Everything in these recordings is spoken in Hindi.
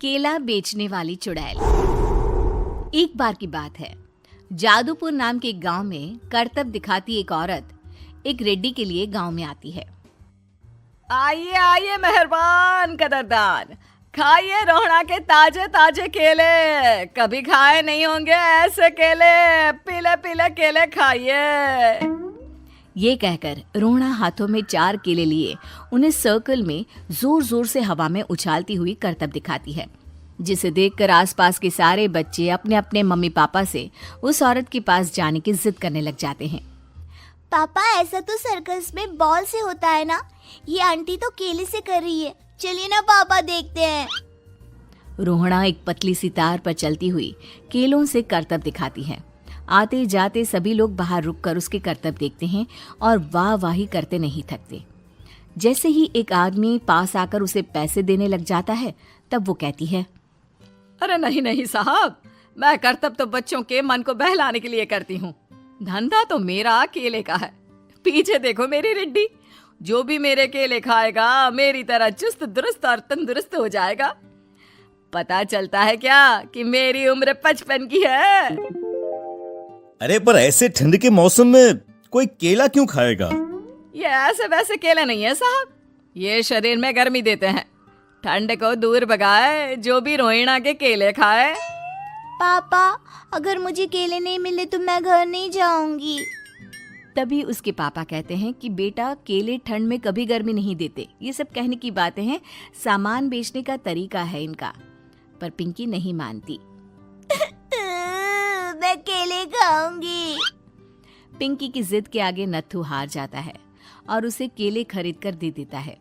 केला बेचने वाली चुड़ैल। एक बार की बात है, जादूपुर नाम के एक गांव में करतब दिखाती एक औरत एक रेड्डी के लिए गांव में आती है। आइए आइए मेहरबान कदरदान, खाइए रोहड़ा के ताजे ताजे केले। कभी खाए नहीं होंगे ऐसे केले, पीले पीले केले खाइए। ये कहकर रोहड़ा हाथों में 4 केले लिए उन्हें सर्कल में जोर जोर से हवा में उछालती हुई करतब दिखाती है, जिसे देखकर आसपास के सारे बच्चे अपने अपने मम्मी पापा से उस औरत के पास जाने की जिद करने लग जाते हैं। पापा, ऐसा तो सर्कस में बॉल से होता है ना, ये आंटी तो केले से कर रही है। चलिए ना पापा, देखते हैं। रोहड़ा एक पतली सी तार पर चलती हुई केलों से करतब दिखाती है। आते जाते सभी लोग बाहर रुककर उसके करतब देखते हैं और वाह वाही करते नहीं थकते। जैसे ही एक आदमी पास आकर उसे पैसे देने लग जाता है, तब वो कहती है, अरे नहीं नहीं साहब, मैं करतब तो बच्चों के मन को बहलाने के लिए करती हूँ। धंधा तो मेरा केले का है। पीछे देखो मेरी रिड्डी, जो भी मेरे केले खाएगा मेरी तरह चुस्त दुरुस्त और तंदुरुस्त हो जाएगा। पता चलता है क्या कि मेरी उम्र 55 की है। अरे पर ऐसे ठंड के मौसम में कोई केला क्यों खाएगा? ये ऐसे वैसे केले नहीं है साहब, ये शरीर में गर्मी देते हैं। ठंड को दूर भगाए जो भी रोहिणा के केले खाए। पापा, अगर मुझे केले नहीं मिले तो मैं घर नहीं जाऊंगी। तभी उसके पापा कहते हैं कि बेटा, केले ठंड में कभी गर्मी नहीं देते। ये सब कहने की बातें हैं, सामान बेचने का तरीका है इनका। पर पिंकी नहीं मानती। मैं केले खाऊंगी। पिंकी की जिद के आगे नत्थू हार जाता है और उसे केले खरीद कर दे देता है।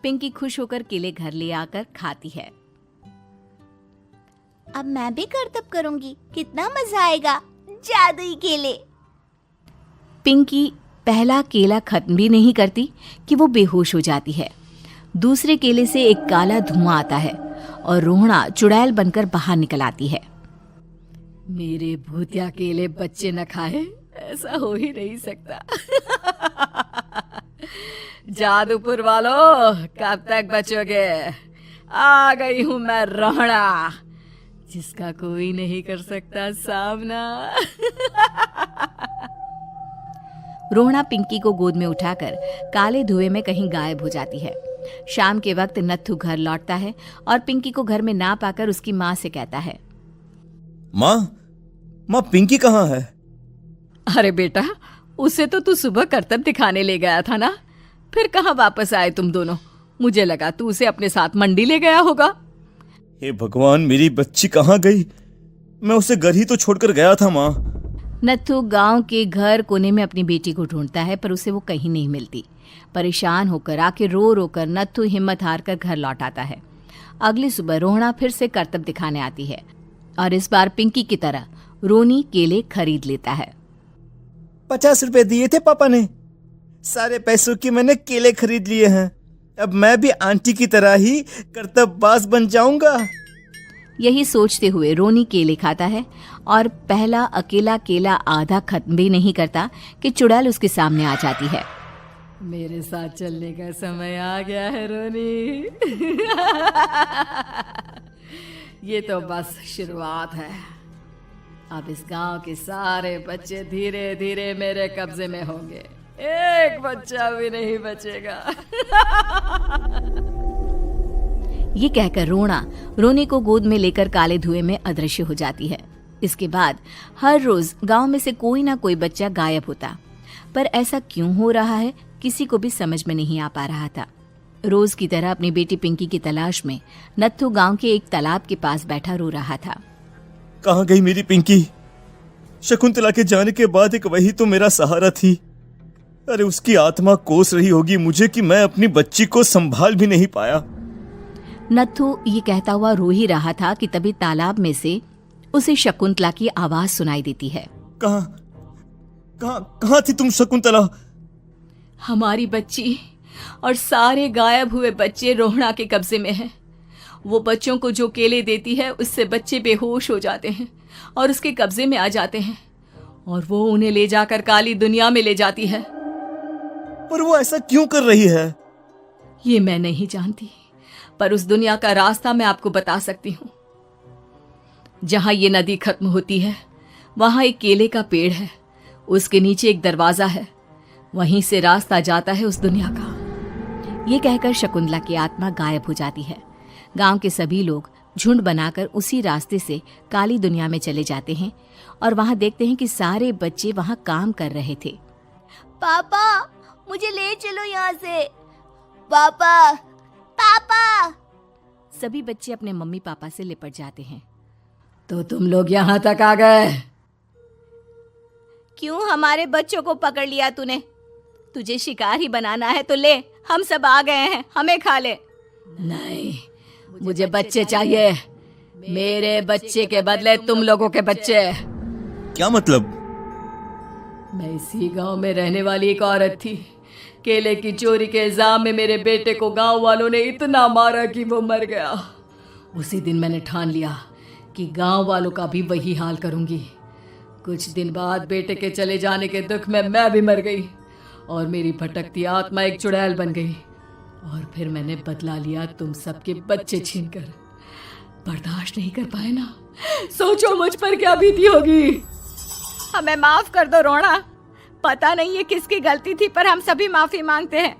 पिंकी खुश होकर केले घर ले आकर खाती है। अब मैं भी करतब करूंगी, कितना मजा आएगा। जादुई केले। पिंकी पहला केला खत्म भी नहीं करती कि वो बेहोश हो जाती है। दूसरे केले से एक काला धुआं आता है और रोहड़ा चुड़ैल बनकर बाहर निकल आती है। मेरे भूतिया केले बच्चे न खाए, ऐसा हो ही नहीं सकता। जादूपुर वालों, कब तक बचोगे? आ गई हूं मैं रोहड़ा, जिसका कोई नहीं कर सकता सामना। रोहड़ा पिंकी को गोद में उठाकर काले धुएं में कहीं गायब हो जाती है। शाम के वक्त नत्थू घर लौटता है और पिंकी को घर में ना पाकर उसकी माँ से कहता है, माँ पिंकी कहाँ है? अरे बेटा, उसे तो तू सुबह करतब दिखाने ले गया था ना, फिर कहाँ वापस आए तुम दोनों? मुझे लगा तू उसे अपने साथ मंडी ले गया होगा। हे भगवान, मेरी बच्ची कहाँ गई? मैं उसे घर ही तो छोड़कर गया था माँ। नत्थू गांव के घर कोने में अपनी बेटी को ढूंढता है, पर उसे वो कहीं नहीं मिलती। परेशान होकर आखिर रो रो कर नत्थू हिम्मत हार कर घर लौट आता है। अगली सुबह रोहड़ा फिर से करतब दिखाने आती है और इस बार पिंकी की तरह रोनी केले खरीद लेता है। 50 रुपए दिए थे पापा ने, सारे पैसों की मैंने केले खरीद लिए हैं। अब मैं भी आंटी की तरह ही करतबबाज बन जाऊंगा। यही सोचते हुए रोनी केले खाता है और पहला अकेला केला आधा खत्म भी नहीं करता कि चुड़ैल उसके सामने आ जाती है। मेरे साथ चलने का समय आ गया है रोनी। ये तो बस शुरुआत है। अब इस गांव के सारे बच्चे धीरे धीरे मेरे कब्जे में होंगे, एक बच्चा भी नहीं बचेगा। ये कहकर रोनी को गोद में लेकर काले धुएं में अदृश्य हो जाती है। इसके बाद हर रोज गांव में से कोई ना कोई बच्चा गायब होता, पर ऐसा क्यों हो रहा है किसी को भी समझ में नहीं आ पा रहा था। रोज की तरह अपनी बेटी पिंकी की तलाश में नत्थू गांव के एक तालाब के पास बैठा रो रहा था। कहाँ गई मेरी पिंकी? शकुंतला के जाने के बाद एक वही तो मेरा सहारा थी। अरे उसकी आत्मा कोस रही होगी मुझे कि मैं अपनी बच्ची को संभाल भी नहीं पाया। नत्थू ये कहता हुआ रो ही रहा था कि तभी तालाब में से उसे शकुंतला की आवाज सुनाई देती है। कहाँ थी तुम शकुंतला? हमारी बच्ची और सारे गायब हुए बच्चे रोहड़ा के कब्जे में हैं। वो बच्चों को जो केले देती है उससे बच्चे बेहोश हो जाते हैं और उसके कब्जे में आ जाते हैं और वो उन्हें ले जाकर काली दुनिया में ले जाती है। पर वो ऐसा क्यों कर रही है? ये मैं नहीं जानती, पर उस दुनिया का रास्ता मैं आपको बता सकती हूँ। जहां ये नदी खत्म होती है वहां एक केले का पेड़ है, उसके नीचे एक दरवाजा है, वहीं से रास्ता जाता है उस दुनिया का। ये कहकर शकुंतला की आत्मा गायब हो जाती है। गांव के सभी लोग झुंड बनाकर उसी रास्ते से काली दुनिया में चले जाते हैं और वहां देखते हैं कि सारे बच्चे वहां काम कर रहे थे। पापा मुझे ले चलो यहाँ से। पापा पापा। सभी बच्चे अपने मम्मी पापा से लिपट जाते हैं। तो तुम लोग यहाँ तक आ गए? क्यों हमारे बच्चों को पकड़ लिया तूने? तुझे शिकार ही बनाना है तो ले, हम सब आ गए हैं, हमें खा ले। नहीं, मुझे बच्चे चाहिए। मेरे बच्चे के बदले तुम लोगों के बच्चे। क्या मतलब? मैं इसी गांव में रहने वाली एक औरत थी। केले की चोरी के इल्जाम में मेरे बेटे को गांव वालों ने इतना मारा कि वो मर गया। उसी दिन मैंने ठान लिया कि गांव वालों का भी वही हाल करूंगी। कुछ दिन बाद बेटे के चले जाने के दुख में मैं भी मर गई और मेरी भटकती आत्मा एक चुड़ैल बन गई। और फिर मैंने बदला लिया तुम सबके बच्चे छीनकर। बर्दाश्त नहीं कर पाए ना? सोचो मुझ पर क्या बीती होगी। हमें माफ कर दो रोना। पता नहीं ये किसकी गलती थी, पर हम सभी माफी मांगते हैं।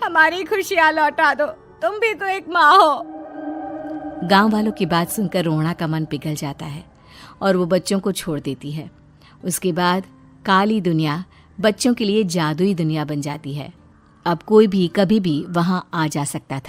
हमारी खुशियां लौटा दो, तुम भी तो एक माँ हो। गांव वालों की बात सुनकर रोना का मन पिघल जाता है और वो बच्चों को छोड़ देती है। उसके बाद काली दुनिया बच्चों के लिए जादुई दुनिया बन जाती है। अब कोई भी कभी भी वहां आ जा सकता था।